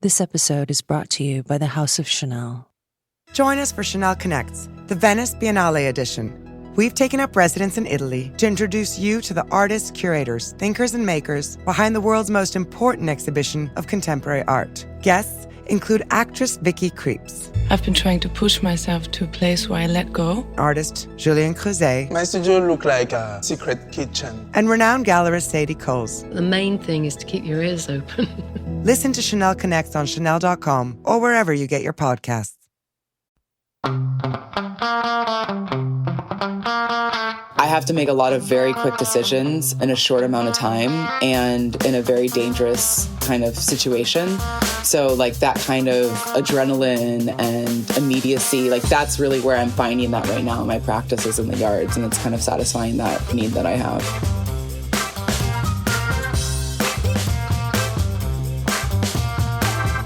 This episode is brought to you by the House of Chanel. Join us for Chanel Connects, the Venice Biennale edition. We've taken up residence in Italy to introduce you to the artists, curators, thinkers, and makers behind the world's most important exhibition of contemporary art. Guests include actress Vicky Krieps. I've been trying to push myself to a place where I let go. Artist Julien Creuset. My studio looked like a secret kitchen. And renowned gallerist Sadie Coles. The main thing is to keep your ears open. Listen to Chanel Connects on Chanel.com or wherever you get your podcasts. I have to make a lot of very quick decisions in a short amount of time and in a very dangerous kind of situation. So like that kind of adrenaline and immediacy, like that's really where I'm finding that right now in my practices in the yards, and it's kind of satisfying that need that I have.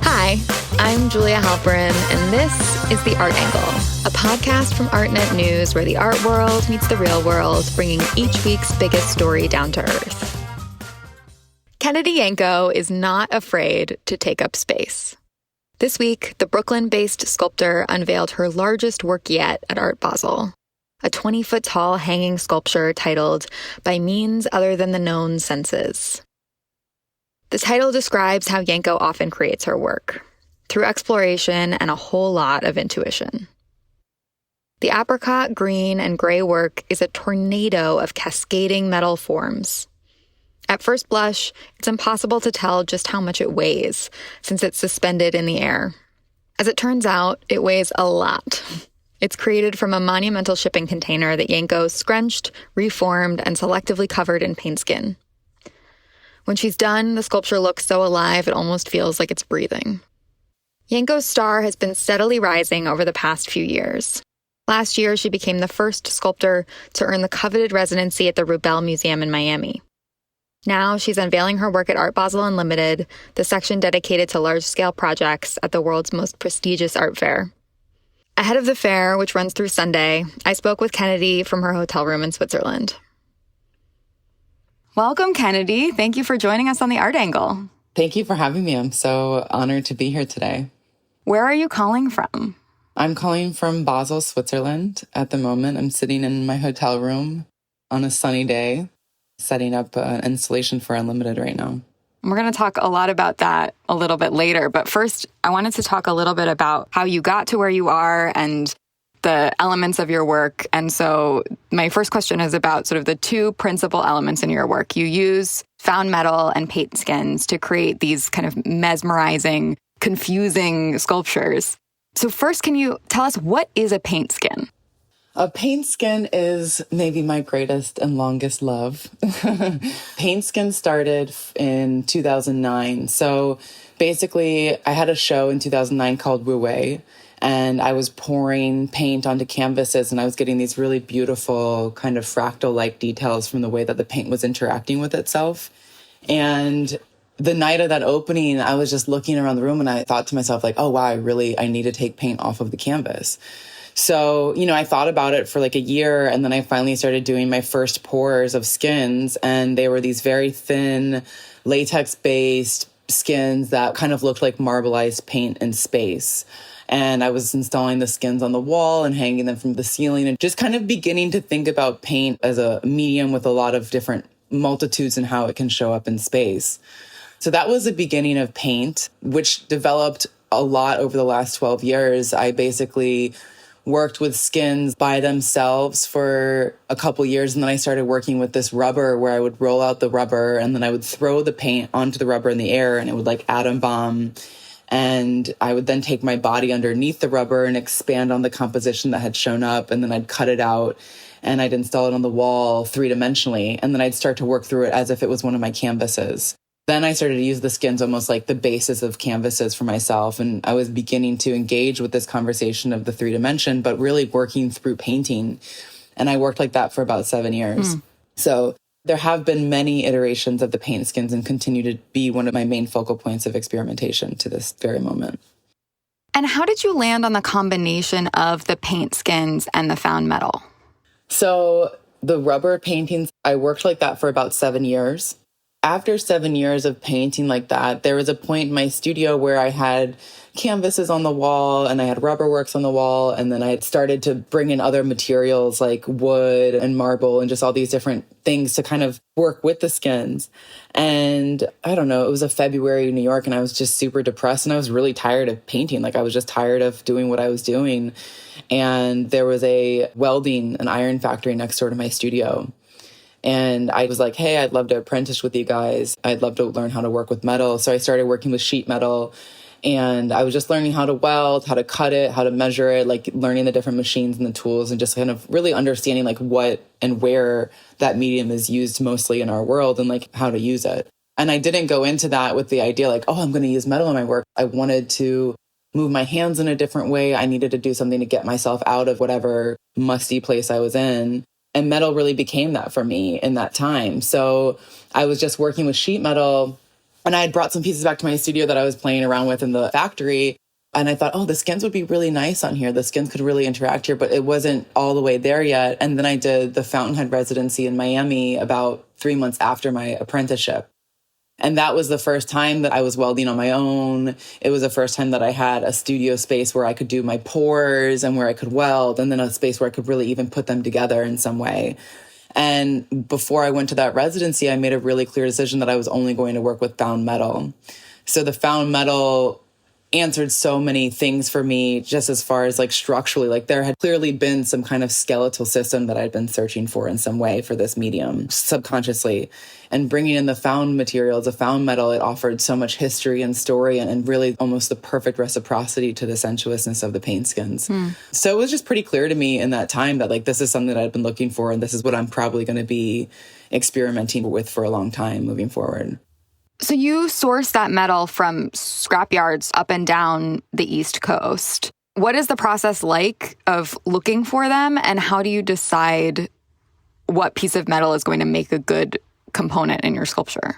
Hi, I'm Julia Halperin, and this is The Art Angle, a podcast from Artnet News where the art world meets the real world, bringing each week's biggest story down to earth. Kennedy Yanko is not afraid to take up space. This week, the Brooklyn-based sculptor unveiled her largest work yet at Art Basel, a 20-foot-tall hanging sculpture titled By Means Other Than the Known Senses. The title describes how Yanko often creates her work, through exploration and a whole lot of intuition. The apricot, green, and gray work is a tornado of cascading metal forms. At first blush, it's impossible to tell just how much it weighs, since it's suspended in the air. As it turns out, it weighs a lot. It's created from a monumental shipping container that Yanko scrunched, reformed, and selectively covered in paint skin. When she's done, the sculpture looks so alive it almost feels like it's breathing. Yanko's star has been steadily rising over the past few years. Last year, she became the first sculptor to earn the coveted residency at the Rubell Museum in Miami. Now she's unveiling her work at Art Basel Unlimited, the section dedicated to large-scale projects at the world's most prestigious art fair. Ahead of the fair, which runs through Sunday, I spoke with Kennedy from her hotel room in Switzerland. Welcome, Kennedy. Thank you for joining us on The Art Angle. Thank you for having me. I'm so honored to be here today. Where are you calling from? I'm calling from Basel, Switzerland. At the moment, I'm sitting in my hotel room on a sunny day, setting up an installation for Unlimited right now. We're going to talk a lot about that a little bit later. But first, I wanted to talk a little bit about how you got to where you are and the elements of your work. And so my first question is about sort of the two principal elements in your work. You use found metal and paint skins to create these kind of mesmerizing, confusing sculptures. So first, can you tell us, what is a paint skin? A paint skin is maybe my greatest and longest love. Paint skin started in 2009. So basically, I had a show in 2009 called Rubell, and I was pouring paint onto canvases, and I was getting these really beautiful kind of fractal-like details from the way that the paint was interacting with itself. And the night of that opening, I was just looking around the room, and I thought to myself, like, oh, wow, I need to take paint off of the canvas. So, I thought about it for like a year, and then I finally started doing my first pours of skins, and they were these very thin, latex-based skins that kind of looked like marbleized paint in space. And I was installing the skins on the wall and hanging them from the ceiling and just kind of beginning to think about paint as a medium with a lot of different multitudes and how it can show up in space. So that was the beginning of paint, which developed a lot over the last 12 years. I basically worked with skins by themselves for a couple years, and then I started working with this rubber where I would roll out the rubber and then I would throw the paint onto the rubber in the air, and it would like atom bomb. And I would then take my body underneath the rubber and expand on the composition that had shown up, and then I'd cut it out and I'd install it on the wall three-dimensionally, and then I'd start to work through it as if it was one of my canvases. Then I started to use the skins almost like the basis of canvases for myself, and I was beginning to engage with this conversation of the three-dimension, but really working through painting. And I worked like that for about 7 years. So there have been many iterations of the paint skins and continue to be one of my main focal points of experimentation to this very moment. And how did you land on the combination of the paint skins and the found metal? So the rubber paintings, I worked like that for about 7 years. After 7 years of painting like that, there was a point in my studio where I had canvases on the wall and I had rubber works on the wall. And then I had started to bring in other materials like wood and marble and just all these different things to kind of work with the skins. And I don't know, it was a February in New York and I was just super depressed and I was really tired of painting. Like I was just tired of doing what I was doing. And there was a welding, an iron factory next door to my studio. And I was like, hey, I'd love to apprentice with you guys. I'd love to learn how to work with metal. So I started working with sheet metal. And I was just learning how to weld, how to cut it, how to measure it, like learning the different machines and the tools and just kind of really understanding like what and where that medium is used mostly in our world and like how to use it. And I didn't go into that with the idea like, oh, I'm going to use metal in my work. I wanted to move my hands in a different way. I needed to do something to get myself out of whatever musty place I was in. And metal really became that for me in that time. So I was just working with sheet metal. And I had brought some pieces back to my studio that I was playing around with in the factory. And I thought, oh, the skins would be really nice on here. The skins could really interact here, but it wasn't all the way there yet. And then I did the Fountainhead residency in Miami about 3 months after my apprenticeship. And that was the first time that I was welding on my own. It was the first time that I had a studio space where I could do my pours and where I could weld, and then a space where I could really even put them together in some way. And before I went to that residency, I made a really clear decision that I was only going to work with found metal. So the found metal answered so many things for me, just as far as like structurally, like there had clearly been some kind of skeletal system that I'd been searching for in some way for this medium subconsciously. And bringing in the found materials, the found metal, it offered so much history and story and really almost the perfect reciprocity to the sensuousness of the paint skins. So it was just pretty clear to me in that time that like this is something that I'd been looking for and this is what I'm probably going to be experimenting with for a long time moving forward. So you source that metal from scrapyards up and down the East Coast. What is the process like of looking for them, and how do you decide what piece of metal is going to make a good component in your sculpture?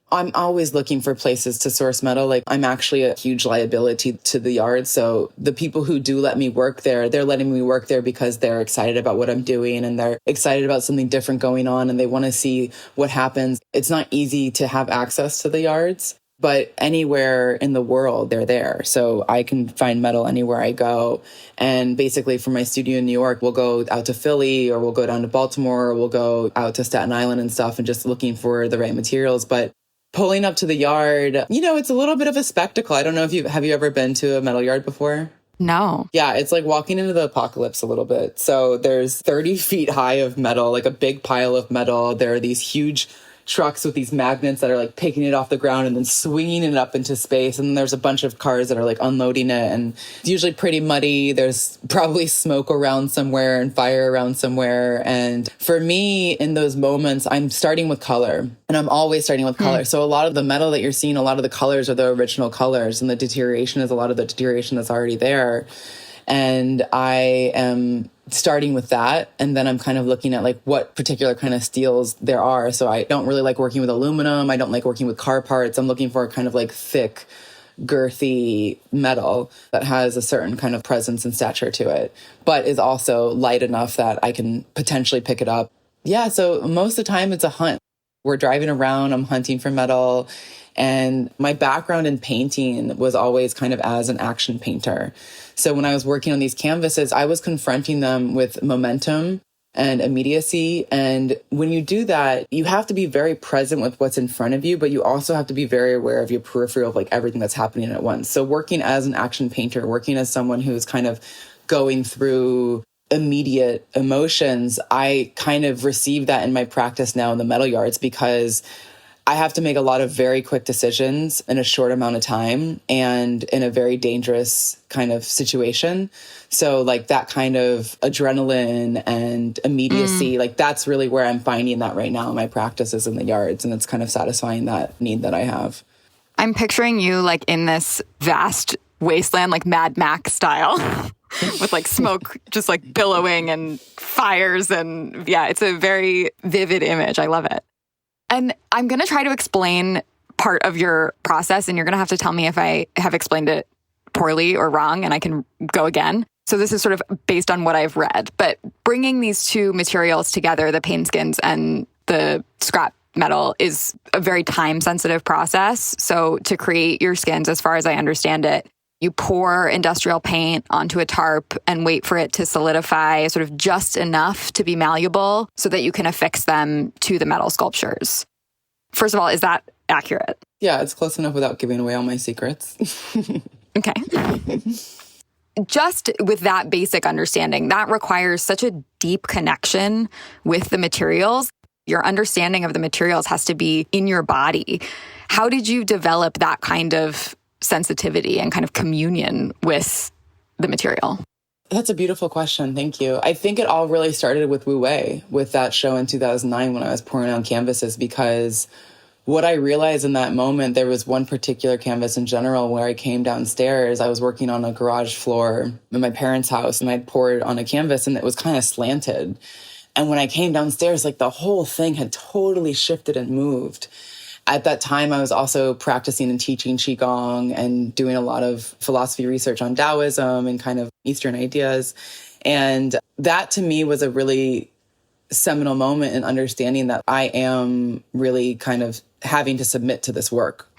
I'm always looking for places to source metal. Like I'm actually a huge liability to the yard. So the people who do let me work there, they're letting me work there because they're excited about what I'm doing and they're excited about something different going on and they want to see what happens. It's not easy to have access to the yards, but anywhere in the world, they're there. So I can find metal anywhere I go. And basically from my studio in New York, we'll go out to Philly or we'll go down to Baltimore or we'll go out to Staten Island and stuff and just looking for the right materials. But pulling up to the yard, you know, it's a little bit of a spectacle. I don't know if have you ever been to a metal yard before? No. Yeah, it's like walking into the apocalypse a little bit. So there's 30 feet high of metal, like a big pile of metal. There are these huge trucks with these magnets that are like picking it off the ground and then swinging it up into space. And then there's a bunch of cars that are like unloading it. And it's usually pretty muddy. There's probably smoke around somewhere and fire around somewhere. And for me, in those moments, I'm starting with color. And I'm always starting with color. So a lot of the metal that you're seeing, a lot of the colors are the original colors. And the deterioration is a lot of the deterioration that's already there. And I am starting with that. And then I'm kind of looking at like what particular kind of steels there are. So I don't really like working with aluminum. I don't like working with car parts. I'm looking for kind of like thick, girthy metal that has a certain kind of presence and stature to it, but is also light enough that I can potentially pick it up. Yeah. So most of the time it's a hunt. We're driving around, I'm hunting for metal. And my background in painting was always kind of as an action painter. So when I was working on these canvases, I was confronting them with momentum and immediacy. And when you do that, you have to be very present with what's in front of you, but you also have to be very aware of your peripheral of like everything that's happening at once. So working as an action painter, working as someone who's kind of going through immediate emotions, I kind of receive that in my practice now in the metal yards because I have to make a lot of very quick decisions in a short amount of time and in a very dangerous kind of situation. So like that kind of adrenaline and immediacy, like that's really where I'm finding that right now in my practices in the yards. And it's kind of satisfying that need that I have. I'm picturing you like in this vast wasteland, like Mad Max style. With like smoke just like billowing and fires. And yeah, it's a very vivid image. I love it. And I'm going to try to explain part of your process, and you're going to have to tell me if I have explained it poorly or wrong, and I can go again. So this is sort of based on what I've read. But bringing these two materials together, the paint skins and the scrap metal is a very time-sensitive process. So to create your skins, as far as I understand it, you pour industrial paint onto a tarp and wait for it to solidify sort of just enough to be malleable so that you can affix them to the metal sculptures. First of all, is that accurate? Yeah, it's close enough without giving away all my secrets. Okay. Just with that basic understanding, that requires such a deep connection with the materials. Your understanding of the materials has to be in your body. How did you develop that kind of sensitivity and kind of communion with the material? That's a beautiful question. Thank you. I think it all really started with Wu Wei, with that show in 2009 when I was pouring on canvases, because what I realized in that moment, there was one particular canvas in general where I came downstairs. I was working on a garage floor in my parents' house, and I'd poured on a canvas and it was kind of slanted. And when I came downstairs, like the whole thing had totally shifted and moved. At that time, I was also practicing and teaching Qigong and doing a lot of philosophy research on Taoism and kind of Eastern ideas. And that to me was a really seminal moment in understanding that I am really kind of having to submit to this work.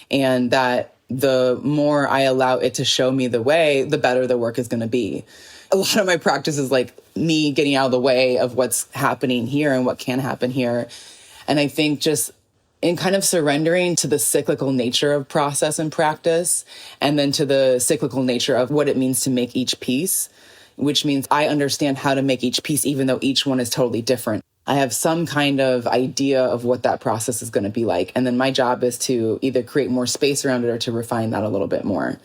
And that the more I allow it to show me the way, the better the work is going to be. A lot of my practice is like me getting out of the way of what's happening here and what can happen here. And I think just in kind of surrendering to the cyclical nature of process and practice, and then to the cyclical nature of what it means to make each piece, which means I understand how to make each piece, even though each one is totally different. I have some kind of idea of what that process is going to be like. And then my job is to either create more space around it or to refine that a little bit more.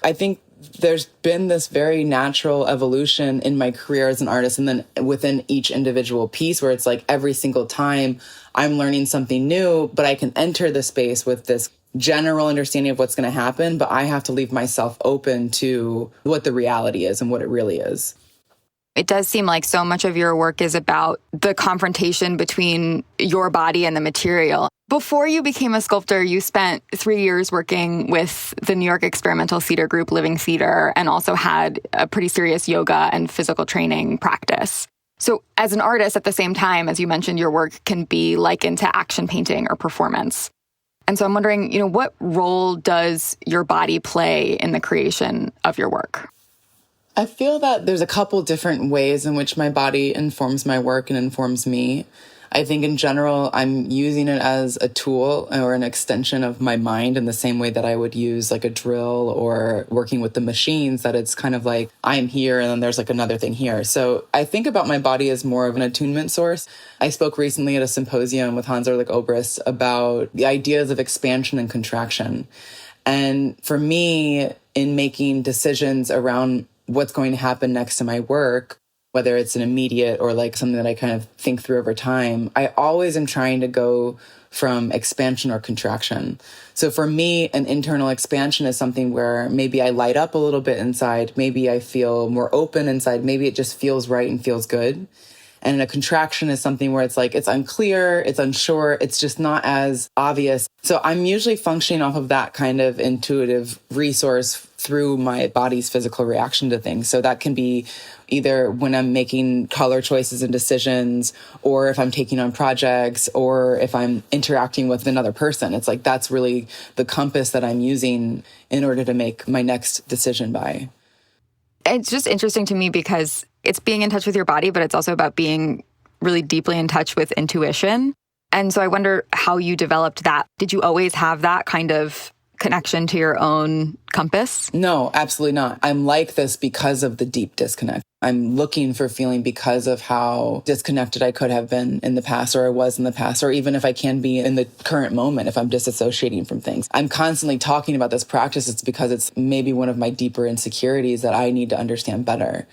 I think there's been this very natural evolution in my career as an artist, and then within each individual piece where it's like every single time I'm learning something new, but I can enter the space with this general understanding of what's going to happen, but I have to leave myself open to what the reality is and what it really is. It does seem like so much of your work is about the confrontation between your body and the material. Before you became a sculptor, you spent 3 years working with the New York experimental theater group Living Theater, and also had a pretty serious yoga and physical training practice. So as an artist, at the same time, as you mentioned, your work can be likened to action painting or performance. And so I'm wondering, what role does your body play in the creation of your work? I feel that there's a couple different ways in which my body informs my work and informs me. I think in general, I'm using it as a tool or an extension of my mind in the same way that I would use like a drill or working with the machines, that it's kind of like I'm here and then there's like another thing here. So I think about my body as more of an attunement source. I spoke recently at a symposium with Hans-Ulrich Obrist about the ideas of expansion and contraction. And for me, in making decisions around what's going to happen next to my work, whether it's an immediate or like something that I kind of think through over time, I always am trying to go from expansion or contraction. So for me, an internal expansion is something where maybe I light up a little bit inside, maybe I feel more open inside, maybe it just feels right and feels good. And a contraction is something where it's like, it's unclear, it's unsure, it's just not as obvious. So I'm usually functioning off of that kind of intuitive resource through my body's physical reaction to things. So that can be either when I'm making color choices and decisions, or if I'm taking on projects, or if I'm interacting with another person. It's like, that's really the compass that I'm using in order to make my next decision by. It's just interesting to me because it's being in touch with your body, but it's also about being really deeply in touch with intuition. And so I wonder how you developed that. Did you always have that kind of connection to your own compass? No, absolutely not. I'm like this because of the deep disconnect. I'm looking for feeling because of how disconnected I could have been in the past, or I was in the past, or even if I can be in the current moment, if I'm disassociating from things. I'm constantly talking about this practice. It's because it's maybe one of my deeper insecurities that I need to understand better.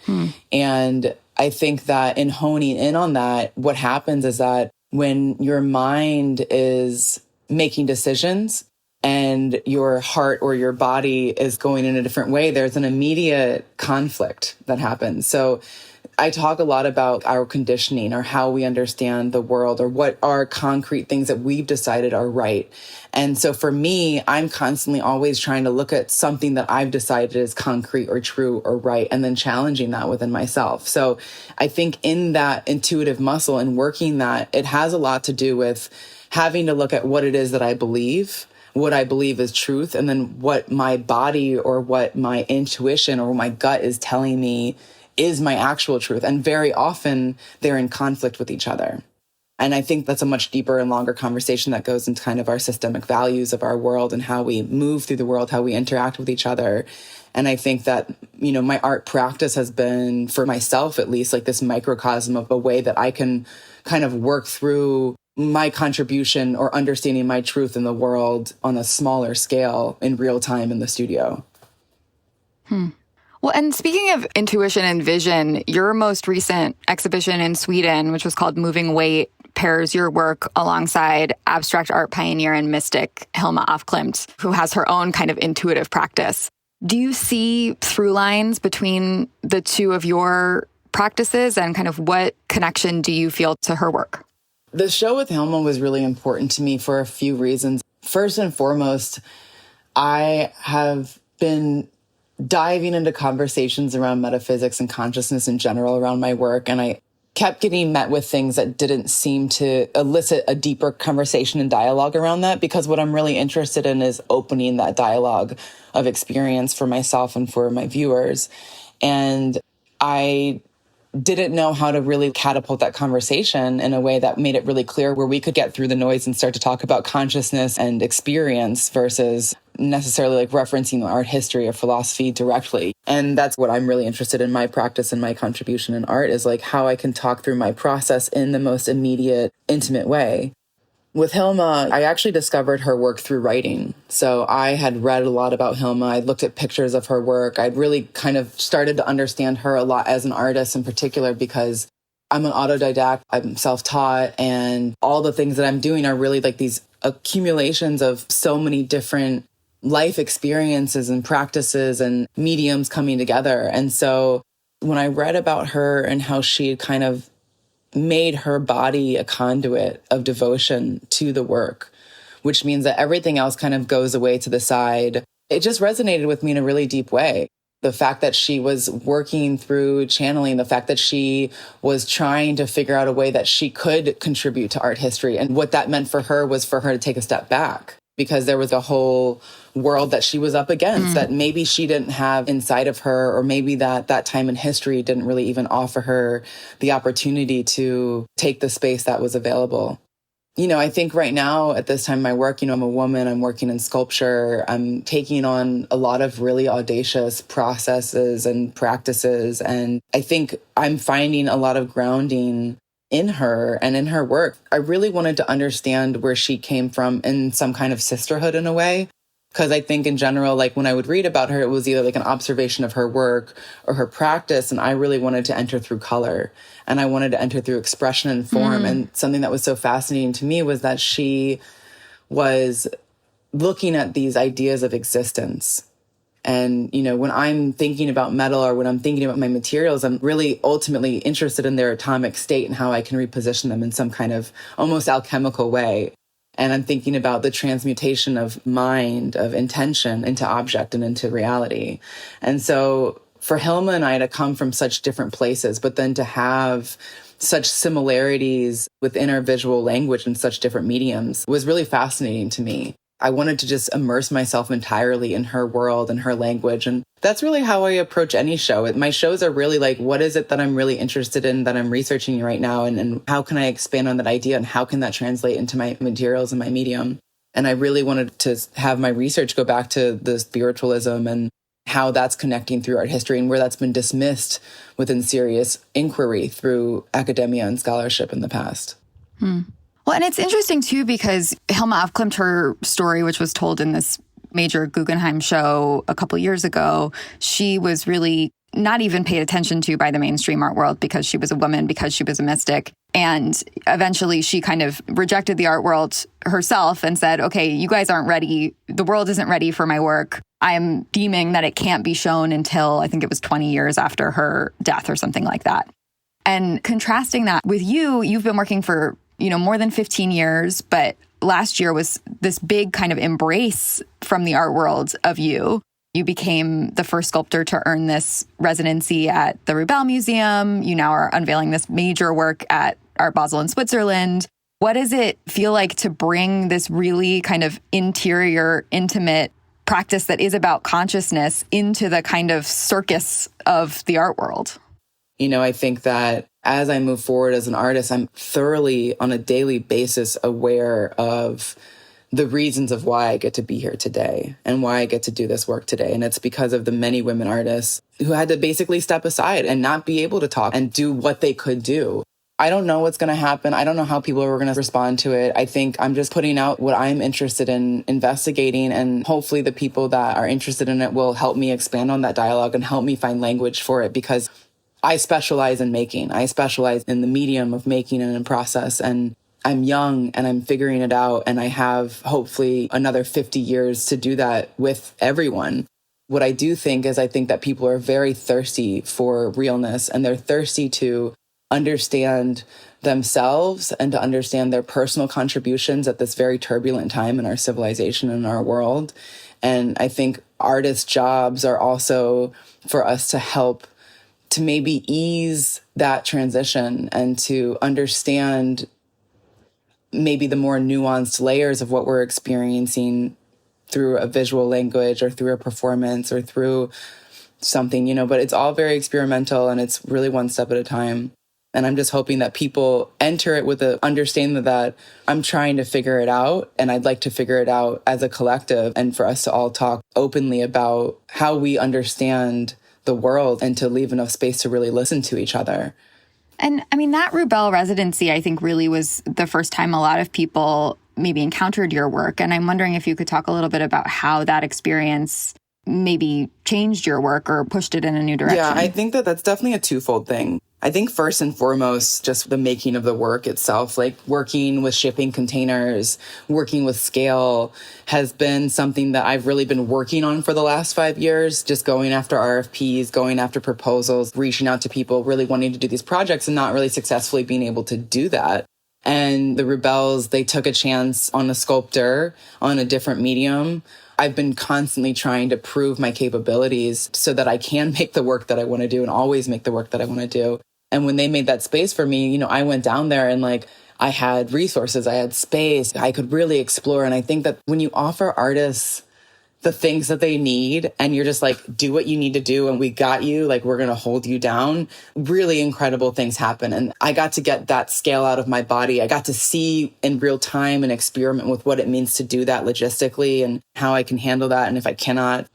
And I think that in honing in on that, what happens is that when your mind is making decisions and your heart or your body is going in a different way, there's an immediate conflict that happens. So I talk a lot about our conditioning, or how we understand the world, or what are concrete things that we've decided are right. And so for me, I'm constantly always trying to look at something that I've decided is concrete or true or right, and then challenging that within myself. So I think in that intuitive muscle and working that, it has a lot to do with having to look at what it is that I believe, what I believe is truth, and then what my body or what my intuition or my gut is telling me is my actual truth. And very often they're in conflict with each other. And I think that's a much deeper and longer conversation that goes into kind of our systemic values of our world and how we move through the world, how we interact with each other. And I think that, my art practice has been, for myself at least, like this microcosm of a way that I can kind of work through my contribution or understanding my truth in the world on a smaller scale in real time in the studio. Well, and speaking of intuition and vision, your most recent exhibition in Sweden, which was called Moving Weight, pairs your work alongside abstract art pioneer and mystic Hilma af Klint, who has her own kind of intuitive practice. Do you see through lines between the two of your practices, and kind of what connection do you feel to her work? The show with Hilma was really important to me for a few reasons. First and foremost, I have been diving into conversations around metaphysics and consciousness in general around my work, and I kept getting met with things that didn't seem to elicit a deeper conversation and dialogue around that, because what I'm really interested in is opening that dialogue of experience for myself and for my viewers. And I didn't know how to really catapult that conversation in a way that made it really clear where we could get through the noise and start to talk about consciousness and experience versus necessarily like referencing art history or philosophy directly. And that's what I'm really interested in my practice and my contribution in art, is like how I can talk through my process in the most immediate, intimate way. With Hilma, I actually discovered her work through writing. So I had read a lot about Hilma. I looked at pictures of her work. I'd really kind of started to understand her a lot as an artist in particular, because I'm an autodidact, I'm self-taught, and all the things that I'm doing are really like these accumulations of so many different life experiences and practices and mediums coming together. And so when I read about her and how she had kind of made her body a conduit of devotion to the work, which means that everything else kind of goes away to the side, it just resonated with me in a really deep way. The fact that she was working through channeling, the fact that she was trying to figure out a way that she could contribute to art history. And what that meant for her was for her to take a step back, because there was a whole world that she was up against that maybe she didn't have inside of her, or maybe that time in history didn't really even offer her the opportunity to take the space that was available. I think right now at this time in my work, I'm a woman, I'm working in sculpture, I'm taking on a lot of really audacious processes and practices. And I think I'm finding a lot of grounding in her and in her work. I really wanted to understand where she came from in some kind of sisterhood in a way. Because I think in general, like when I would read about her, it was either like an observation of her work or her practice. And I really wanted to enter through color, and I wanted to enter through expression and form. And something that was so fascinating to me was that she was looking at these ideas of existence. And, when I'm thinking about metal or when I'm thinking about my materials, I'm really ultimately interested in their atomic state and how I can reposition them in some kind of almost alchemical way. And I'm thinking about the transmutation of mind, of intention into object and into reality. And so for Hilma and I to come from such different places, but then to have such similarities within our visual language and such different mediums was really fascinating to me. I wanted to just immerse myself entirely in her world and her language. And that's really how I approach any show. My shows are really like, what is it that I'm really interested in, that I'm researching right now? And how can I expand on that idea? And how can that translate into my materials and my medium? And I really wanted to have my research go back to the spiritualism and how that's connecting through art history, and where that's been dismissed within serious inquiry through academia and scholarship in the past. Well, and it's interesting, too, because Hilma af Klint, her story, which was told in this major Guggenheim show a couple years ago, she was really not even paid attention to by the mainstream art world because she was a woman, because she was a mystic. And eventually she kind of rejected the art world herself and said, okay, you guys aren't ready. The world isn't ready for my work. I'm deeming that it can't be shown until I think it was 20 years after her death or something like that. And contrasting that with you've been working for more than 15 years, but last year was this big kind of embrace from the art world of you. You became the first sculptor to earn this residency at the Rubell Museum. You now are unveiling this major work at Art Basel in Switzerland. What does it feel like to bring this really kind of interior, intimate practice that is about consciousness into the kind of circus of the art world? You know, I think that as I move forward as an artist, I'm thoroughly on a daily basis aware of the reasons of why I get to be here today and why I get to do this work today. And it's because of the many women artists who had to basically step aside and not be able to talk and do what they could do. I don't know what's going to happen. I don't know how people are going to respond to it. I think I'm just putting out what I'm interested in investigating, and hopefully the people that are interested in it will help me expand on that dialogue and help me find language for it, because I specialize in making. I specialize in the medium of making and in process, and I'm young and I'm figuring it out, and I have hopefully another 50 years to do that with everyone. What I do think is I think that people are very thirsty for realness, and they're thirsty to understand themselves and to understand their personal contributions at this very turbulent time in our civilization and our world. And I think artists' jobs are also for us to help to maybe ease that transition and to understand maybe the more nuanced layers of what we're experiencing through a visual language or through a performance or through something, but it's all very experimental and it's really one step at a time. And I'm just hoping that people enter it with the understanding that I'm trying to figure it out, and I'd like to figure it out as a collective, and for us to all talk openly about how we understand the world and to leave enough space to really listen to each other. And I mean, that Rubell residency, I think, really was the first time a lot of people maybe encountered your work. And I'm wondering if you could talk a little bit about how that experience maybe changed your work or pushed it in a new direction. Yeah, I think that that's definitely a twofold thing. I think first and foremost, just the making of the work itself, like working with shipping containers, working with scale has been something that I've really been working on for the last 5 years, just going after RFPs, going after proposals, reaching out to people, really wanting to do these projects and not really successfully being able to do that. And the Rubells, they took a chance on a sculptor on a different medium. I've been constantly trying to prove my capabilities so that I can make the work that I want to do and always make the work that I want to do. And when they made that space for me, I went down there and I had resources, I had space, I could really explore. And I think that when you offer artists the things that they need and you're just do what you need to do and we got you, we're going to hold you down, really incredible things happen. And I got to get that scale out of my body. I got to see in real time and experiment with what it means to do that logistically and how I can handle that. And if I cannot,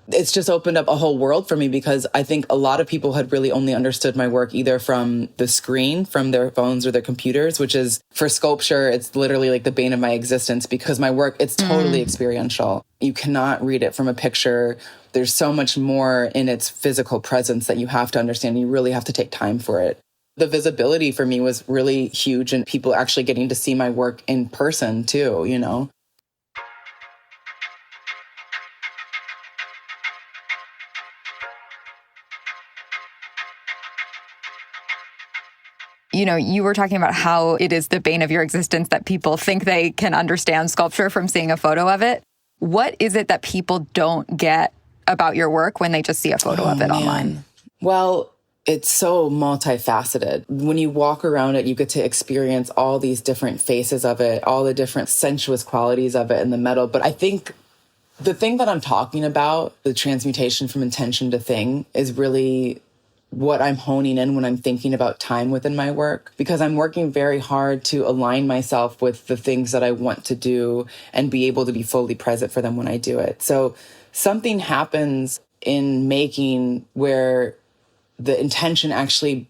it's just opened up a whole world for me, because I think a lot of people had really only understood my work either from the screen, from their phones or their computers, which is, for sculpture, it's literally the bane of my existence, because my work, it's totally experiential. You cannot read it from a picture. There's so much more in its physical presence that you have to understand. You really have to take time for it. The visibility for me was really huge, and people actually getting to see my work in person too, You were talking about how it is the bane of your existence that people think they can understand sculpture from seeing a photo of it. What is it that people don't get about your work when they just see a photo of it online? Well, it's so multifaceted. When you walk around it, you get to experience all these different faces of it, all the different sensuous qualities of it in the metal. But I think the thing that I'm talking about, the transmutation from intention to thing, is really what I'm honing in when I'm thinking about time within my work, because I'm working very hard to align myself with the things that I want to do and be able to be fully present for them when I do it. So something happens in making where the intention actually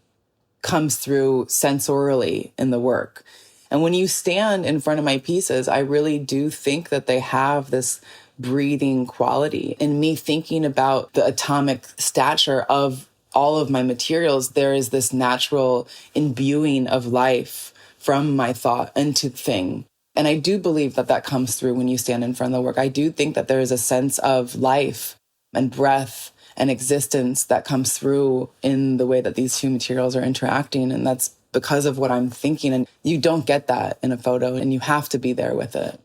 comes through sensorially in the work. And when you stand in front of my pieces, I really do think that they have this breathing quality. In me thinking about the atomic stature of all of my materials, there is this natural imbuing of life from my thought into thing. And I do believe that that comes through when you stand in front of the work. I do think that there is a sense of life and breath and existence that comes through in the way that these two materials are interacting. And that's because of what I'm thinking. And you don't get that in a photo, and you have to be there with it.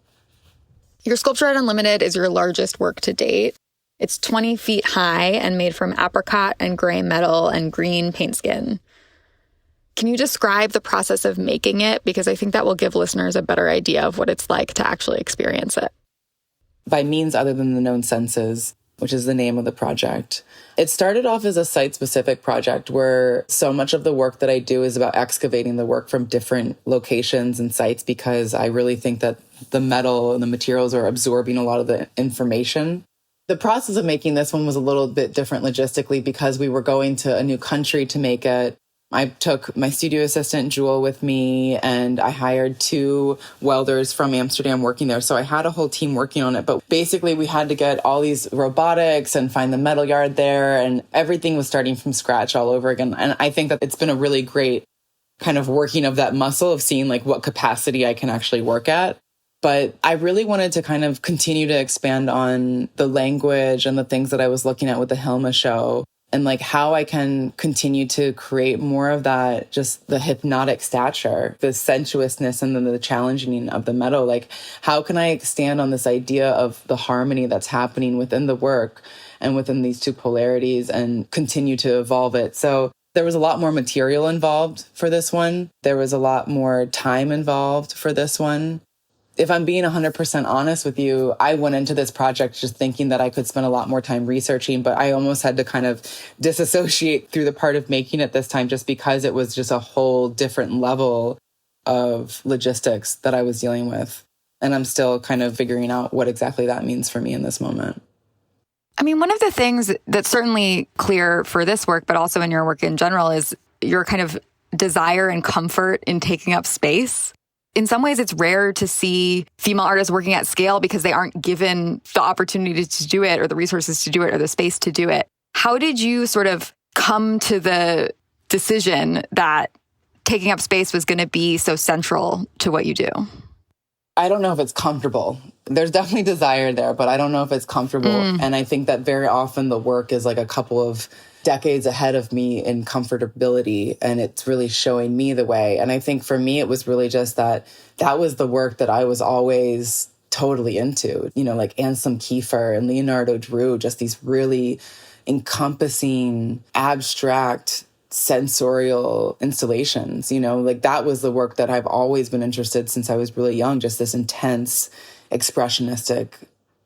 Your sculpture at Unlimited is your largest work to date. It's 20 feet high and made from apricot and gray metal and green paint skin. Can you describe the process of making it? Because I think that will give listeners a better idea of what it's like to actually experience it. By means other than the known senses, which is the name of the project. It started off as a site-specific project where so much of the work that I do is about excavating the work from different locations and sites, because I really think that the metal and the materials are absorbing a lot of the information. The process of making this one was a little bit different logistically because we were going to a new country to make it. I took my studio assistant, Jewel, with me, and I hired 2 welders from Amsterdam working there. So I had a whole team working on it. But basically, we had to get all these robotics and find the metal yard there, and everything was starting from scratch all over again. And I think that it's been a really great kind of working of that muscle of seeing like what capacity I can actually work at. But I really wanted to kind of continue to expand on the language and the things that I was looking at with the Hilma show, and like how I can continue to create more of that, just the hypnotic stature, the sensuousness, and then the challenging of the metal. Like, how can I stand on this idea of the harmony that's happening within the work and within these 2 polarities and continue to evolve it? So there was a lot more material involved for this one. There was a lot more time involved for this one. If I'm being 100% honest with you, I went into this project just thinking that I could spend a lot more time researching, but I almost had to kind of disassociate through the part of making it this time just because it was just a whole different level of logistics that I was dealing with. And I'm still kind of figuring out what exactly that means for me in this moment. I mean, one of the things that's certainly clear for this work, but also in your work in general, is your kind of desire and comfort in taking up space. In some ways, it's rare to see female artists working at scale because they aren't given the opportunity to do it or the resources to do it or the space to do it. How did you sort of come to the decision that taking up space was going to be so central to what you do? I don't know if it's comfortable. There's definitely desire there, but I don't know if it's comfortable. And I think that very often the work is like a couple of decades ahead of me in comfortability, and it's really showing me the way. And I think for me, it was really just that was the work that I was always totally into, you know, like Anselm Kiefer and Leonardo drew just these really encompassing, abstract, sensorial installations, you know, like that was the work that I've always been interested since I was really young, just this intense expressionistic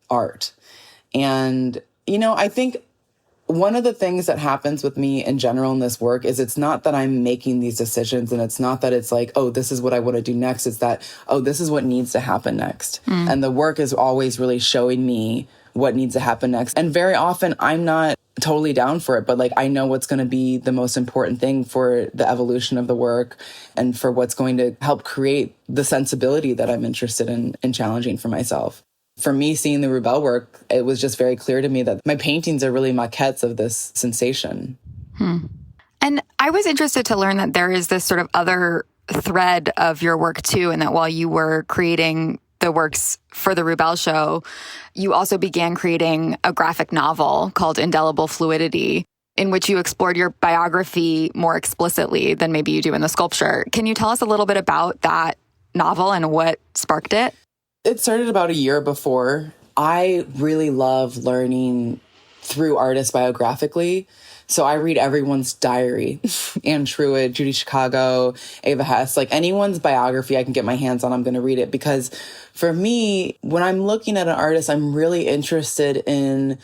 art. And, you know, I think one of the things that happens with me in general in this work is it's not that I'm making these decisions, and it's not that it's like, oh, this is what I want to do next. It's that, oh, this is what needs to happen next. And the work is always really showing me what needs to happen next. And very often I'm not totally down for it, but like I know what's going to be the most important thing for the evolution of the work and for what's going to help create the sensibility that I'm interested in challenging for myself. For me, seeing the Rubell work, it was just very clear to me that my paintings are really maquettes of this sensation. And I was interested to learn that there is this sort of other thread of your work too, and that while you were creating the works for the Rubell show, you also began creating a graphic novel called Indelible Fluidity, in which you explored your biography more explicitly than maybe you do in the sculpture. Can you tell us a little bit about that novel and what sparked it? It started about a year before. I really love learning through artists biographically. So I read everyone's diary. Anne Truitt, Judy Chicago, Ava Hess, like anyone's biography I can get my hands on, I'm going to read it. Because for me, when I'm looking at an artist, I'm really interested in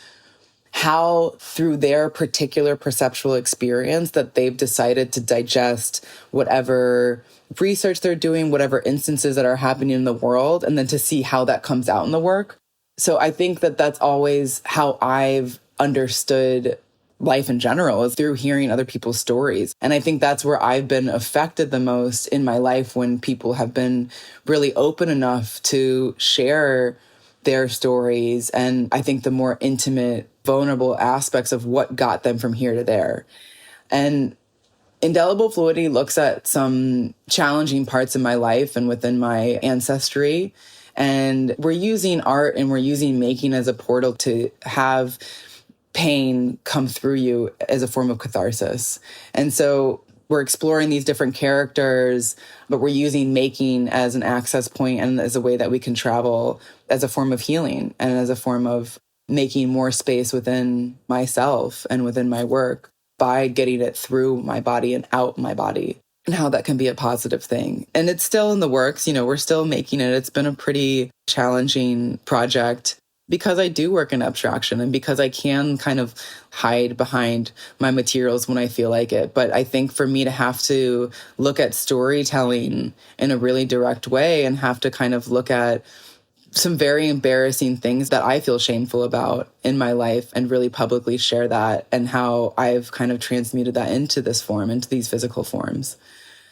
how through their particular perceptual experience that they've decided to digest whatever research they're doing, whatever instances that are happening in the world, and then to see how that comes out in the work. So I think that that's always how I've understood life in general, is through hearing other people's stories. And I think that's where I've been affected the most in my life, when people have been really open enough to share their stories. And I think the more intimate, vulnerable aspects of what got them from here to there. And Indelible Fluidity looks at some challenging parts in my life and within my ancestry. And we're using art and we're using making as a portal to have pain come through you as a form of catharsis. And so we're exploring these different characters, but we're using making as an access point and as a way that we can travel as a form of healing and as a form of making more space within myself and within my work by getting it through my body and out my body. and how that can be a positive thing. And it's still in the works. We're still making it. It's been a pretty challenging project because I do work in abstraction and because I can kind of hide behind my materials when I feel like it. But I think for me to have to look at storytelling in a really direct way and have to kind of look at some very embarrassing things that I feel shameful about in my life and really publicly share that and how I've kind of transmuted that into this form, into these physical forms.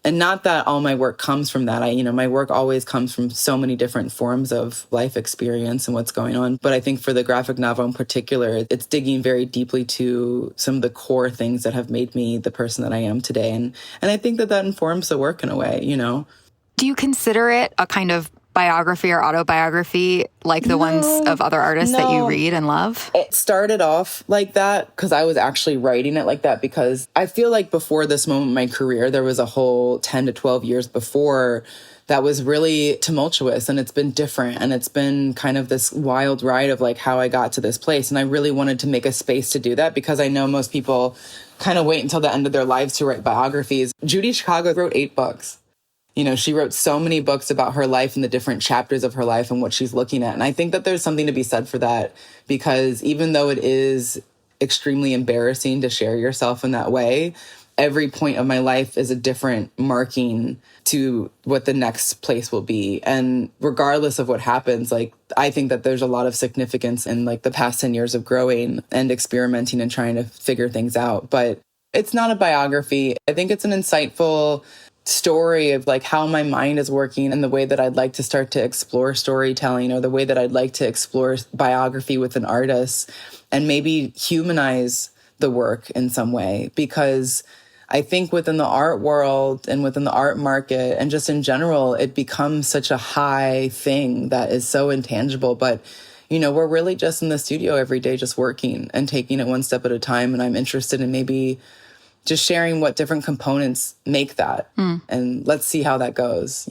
And not that all my work comes from that. My work always comes from so many different forms of life experience and what's going on. But I think for the graphic novel in particular, it's digging very deeply to some of the core things that have made me the person that I am today. And I think that informs the work in a way, Do you consider it a kind of biography or autobiography like the ones of other artists that you read and love? It started off like that because I was actually writing it like that because I feel like before this moment in my career, there was a whole 10 to 12 years before that was really tumultuous, and it's been different, and it's been kind of this wild ride of like how I got to this place. And I really wanted to make a space to do that because I know most people kind of wait until the end of their lives to write biographies. Judy Chicago wrote 8 books. She wrote so many books about her life and the different chapters of her life and what she's looking at. And I think that there's something to be said for that, because even though it is extremely embarrassing to share yourself in that way, every point of my life is a different marking to what the next place will be. And regardless of what happens, like, I think that there's a lot of significance in like the past 10 years of growing and experimenting and trying to figure things out. But it's not a biography. I think it's an insightful story of like how my mind is working and the way that I'd like to start to explore storytelling, or the way that I'd like to explore biography with an artist and maybe humanize the work in some way. Because I think within the art world and within the art market and just in general, it becomes such a high thing that is so intangible. But, we're really just in the studio every day, just working and taking it one step at a time. And I'm interested in maybe just sharing what different components make that. And let's see how that goes,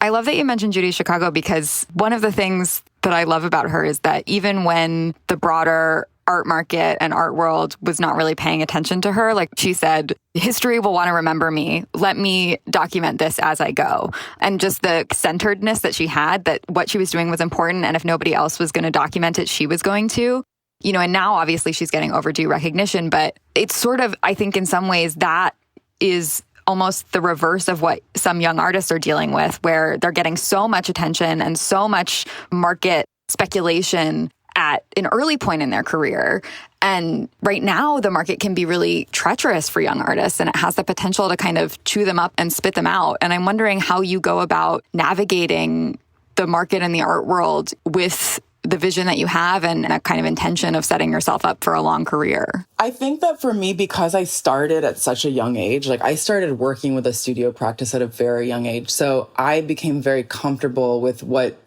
I love that you mentioned Judy Chicago, because one of the things that I love about her is that even when the broader art market and art world was not really paying attention to her, like she said, history will want to remember me. Let me document this as I go. And just the centeredness that she had, that what she was doing was important. And if nobody else was going to document it, she was going to. And now obviously she's getting overdue recognition, but it's sort of, I think in some ways that is almost the reverse of what some young artists are dealing with, where they're getting so much attention and so much market speculation at an early point in their career. And right now the market can be really treacherous for young artists, and it has the potential to kind of chew them up and spit them out. And I'm wondering how you go about navigating the market and the art world with the vision that you have and a kind of intention of setting yourself up for a long career. I think that for me, because I started at such a young age, like I started working with a studio practice at a very young age. So I became very comfortable with what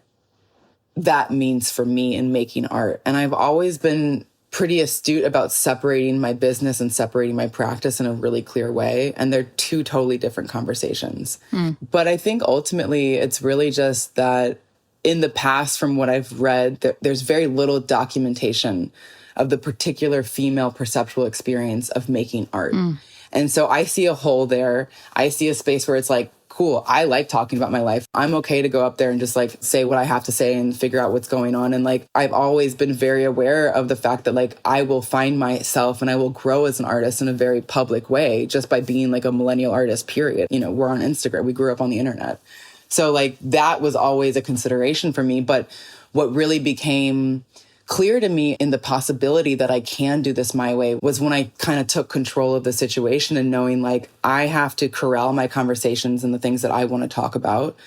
that means for me in making art. And I've always been pretty astute about separating my business and separating my practice in a really clear way. And they're two totally different conversations. But I think ultimately it's really just that in the past, from what I've read, there's very little documentation of the particular female perceptual experience of making art. And so I see a hole there. I see a space where it's like, cool, I like talking about my life. I'm okay to go up there and just like say what I have to say and figure out what's going on. And like, I've always been very aware of the fact that like, I will find myself and I will grow as an artist in a very public way just by being like a millennial artist, period. We're on Instagram. We grew up on the internet. So like that was always a consideration for me. But what really became clear to me in the possibility that I can do this my way was when I kind of took control of the situation and knowing like I have to corral my conversations and the things that I want to talk about.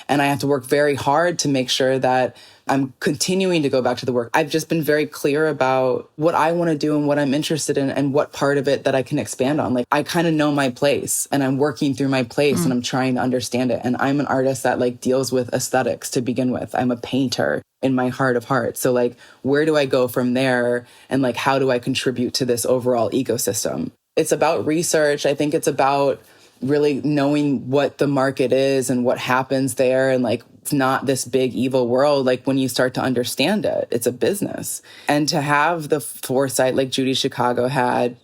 And I have to work very hard to make sure that I'm continuing to go back to the work. I've just been very clear about what I want to do and what I'm interested in and what part of it that I can expand on. Like I kind of know my place and I'm working through my place and I'm trying to understand it. And I'm an artist that like deals with aesthetics to begin with. I'm a painter in my heart of hearts. So like, where do I go from there? And like, how do I contribute to this overall ecosystem? It's about research. I think it's about really knowing what the market is and what happens there. And like, it's not this big evil world. Like when you start to understand it, it's a business. And to have the foresight like Judy Chicago had,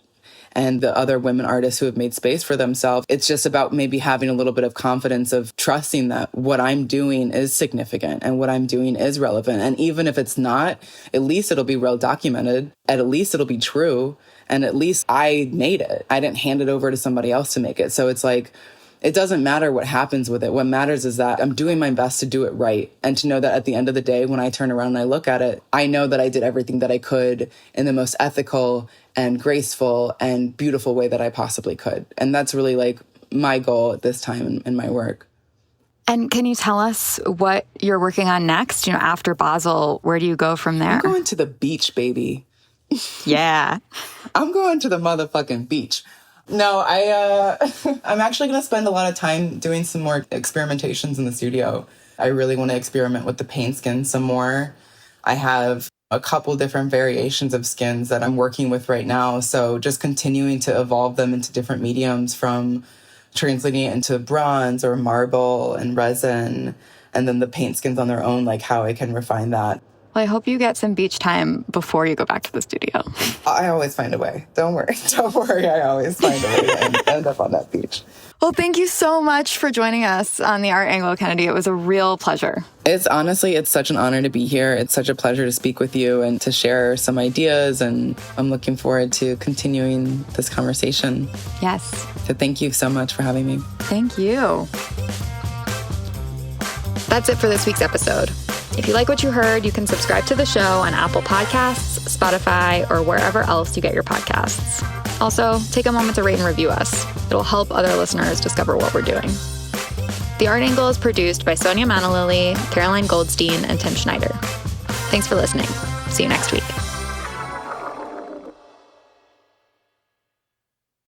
and the other women artists who have made space for themselves. It's just about maybe having a little bit of confidence of trusting that what I'm doing is significant and what I'm doing is relevant. And even if it's not, at least it'll be well documented, and at least it'll be true, and at least I made it. I didn't hand it over to somebody else to make it. So it's like, it doesn't matter what happens with it. What matters is that I'm doing my best to do it right, and to know that at the end of the day, when I turn around and I look at it, I know that I did everything that I could in the most ethical and graceful and beautiful way that I possibly could. And that's really like my goal at this time in my work. And can you tell us what you're working on next? You know, after Basel, where do you go from there? I'm going to the beach, baby. Yeah. I'm going to the motherfucking beach. No, I'm actually going to spend a lot of time doing some more experimentations in the studio. I really want to experiment with the paint skin some more. I have a couple different variations of skins that I'm working with right now. So just continuing to evolve them into different mediums, from translating it into bronze or marble and resin, and then the paint skins on their own, like how I can refine that. Well, I hope you get some beach time before you go back to the studio. I always find a way. Don't worry. Don't worry. I always find a way to end up on that beach. Well, thank you so much for joining us on the Art Angle, Kennedy. It was a real pleasure. It's such an honor to be here. It's such a pleasure to speak with you and to share some ideas. And I'm looking forward to continuing this conversation. Yes. So thank you so much for having me. Thank you. That's it for this week's episode. If you like what you heard, you can subscribe to the show on Apple Podcasts, Spotify, or wherever else you get your podcasts. Also, take a moment to rate and review us. It'll help other listeners discover what we're doing. The Art Angle is produced by Sonia Manalili, Caroline Goldstein, and Tim Schneider. Thanks for listening. See you next week.